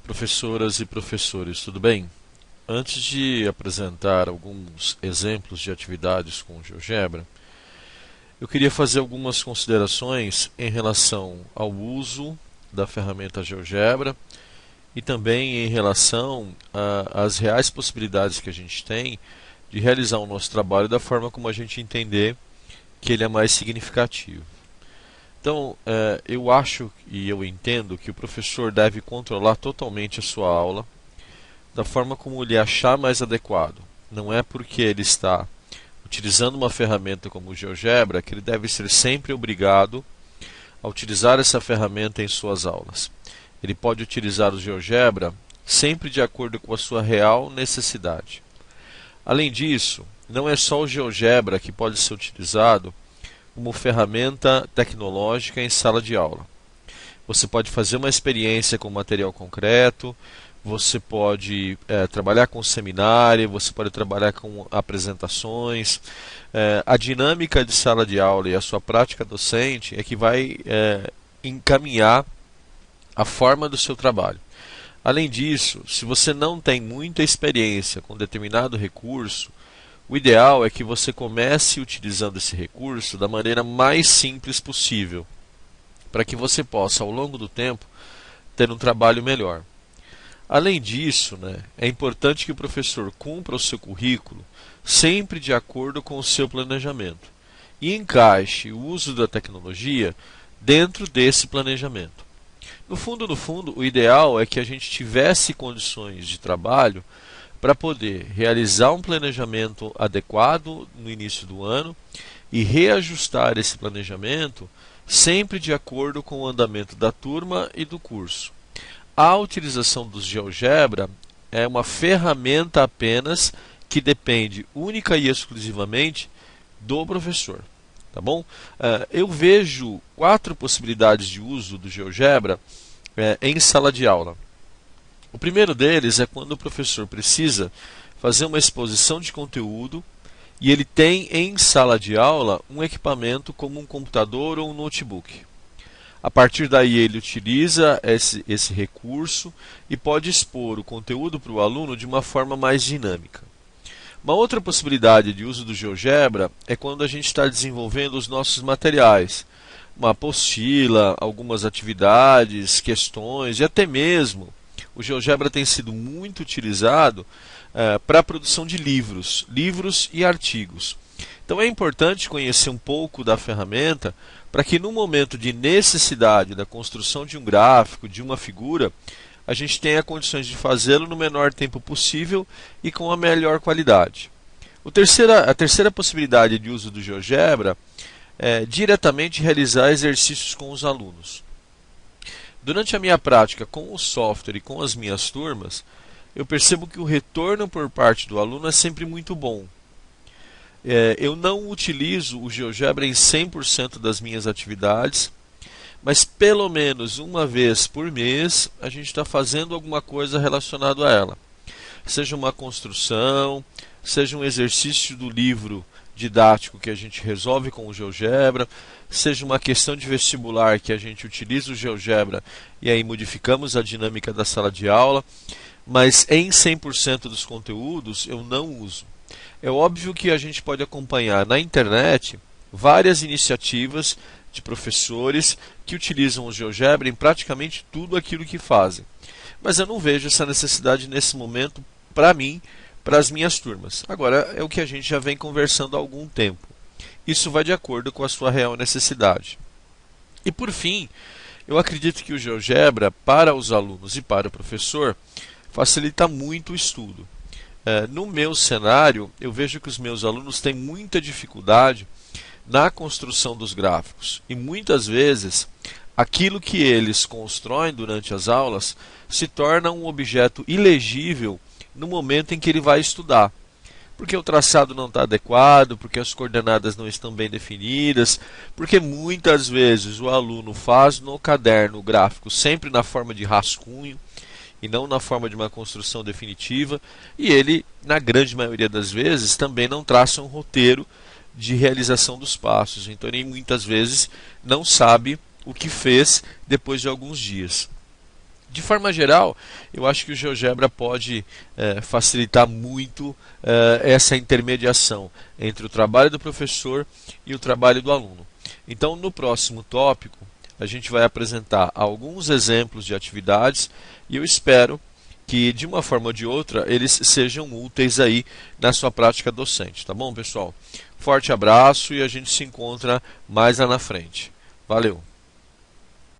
Professoras e professores, tudo bem? Antes de apresentar alguns exemplos de atividades com GeoGebra, eu queria fazer algumas considerações em relação ao uso da ferramenta GeoGebra e também em relação às reais possibilidades que a gente tem de realizar o nosso trabalho da forma como a gente entender que ele é mais significativo. Então, eu acho e eu entendo que o professor deve controlar totalmente a sua aula da forma como ele achar mais adequado. Não é porque ele está utilizando uma ferramenta como o GeoGebra que ele deve ser sempre obrigado a utilizar essa ferramenta em suas aulas. Ele pode utilizar o GeoGebra sempre de acordo com a sua real necessidade. Além disso, não é só o GeoGebra que pode ser utilizado como ferramenta tecnológica em sala de aula. Você pode fazer uma experiência com material concreto, você pode trabalhar com seminário, você pode trabalhar com apresentações. A dinâmica de sala de aula e a sua prática docente é que vai encaminhar a forma do seu trabalho. Além disso, se você não tem muita experiência com determinado recurso, o ideal é que você comece utilizando esse recurso da maneira mais simples possível, para que você possa, ao longo do tempo, ter um trabalho melhor. Além disso, é importante que o professor cumpra o seu currículo sempre de acordo com o seu planejamento e encaixe o uso da tecnologia dentro desse planejamento. No fundo, o ideal é que a gente tivesse condições de trabalho para poder realizar um planejamento adequado no início do ano e reajustar esse planejamento sempre de acordo com o andamento da turma e do curso. A utilização do GeoGebra é uma ferramenta apenas que depende única e exclusivamente do professor. Tá bom? Eu vejo 4 possibilidades de uso do GeoGebra em sala de aula. O primeiro deles é quando o professor precisa fazer uma exposição de conteúdo e ele tem em sala de aula um equipamento como um computador ou um notebook. A partir daí ele utiliza esse recurso e pode expor o conteúdo para o aluno de uma forma mais dinâmica. Uma outra possibilidade de uso do GeoGebra é quando a gente está desenvolvendo os nossos materiais, uma apostila, algumas atividades, questões e até mesmo o GeoGebra tem sido muito utilizado para a produção de livros e artigos. Então é importante conhecer um pouco da ferramenta para que no momento de necessidade da construção de um gráfico, de uma figura, a gente tenha condições de fazê-lo no menor tempo possível e com a melhor qualidade. A terceira possibilidade de uso do GeoGebra é diretamente realizar exercícios com os alunos. Durante a minha prática com o software e com as minhas turmas, eu percebo que o retorno por parte do aluno é sempre muito bom. Eu não utilizo o GeoGebra em 100% das minhas atividades, mas pelo menos uma vez por mês a gente está fazendo alguma coisa relacionada a ela. Seja uma construção, seja um exercício do livro didático que a gente resolve com o GeoGebra, seja uma questão de vestibular que a gente utiliza o GeoGebra e aí modificamos a dinâmica da sala de aula, mas em 100% dos conteúdos eu não uso. É óbvio que a gente pode acompanhar na internet várias iniciativas de professores que utilizam o GeoGebra em praticamente tudo aquilo que fazem. Mas eu não vejo essa necessidade nesse momento para mim, para as minhas turmas. Agora, é o que a gente já vem conversando há algum tempo. Isso vai de acordo com a sua real necessidade. E por fim, eu acredito que o GeoGebra, para os alunos e para o professor, facilita muito o estudo. No meu cenário, eu vejo que os meus alunos têm muita dificuldade na construção dos gráficos. E muitas vezes, aquilo que eles constroem durante as aulas se torna um objeto ilegível no momento em que ele vai estudar. Porque o traçado não está adequado, porque as coordenadas não estão bem definidas, porque muitas vezes o aluno faz no caderno o gráfico sempre na forma de rascunho e não na forma de uma construção definitiva, e ele, na grande maioria das vezes, também não traça um roteiro de realização dos passos, então ele muitas vezes não sabe o que fez depois de alguns dias. De forma geral, eu acho que o GeoGebra pode facilitar muito essa intermediação entre o trabalho do professor e o trabalho do aluno. Então, no próximo tópico, a gente vai apresentar alguns exemplos de atividades e eu espero que, de uma forma ou de outra, eles sejam úteis aí na sua prática docente. Tá bom, pessoal? Forte abraço e a gente se encontra mais lá na frente. Valeu!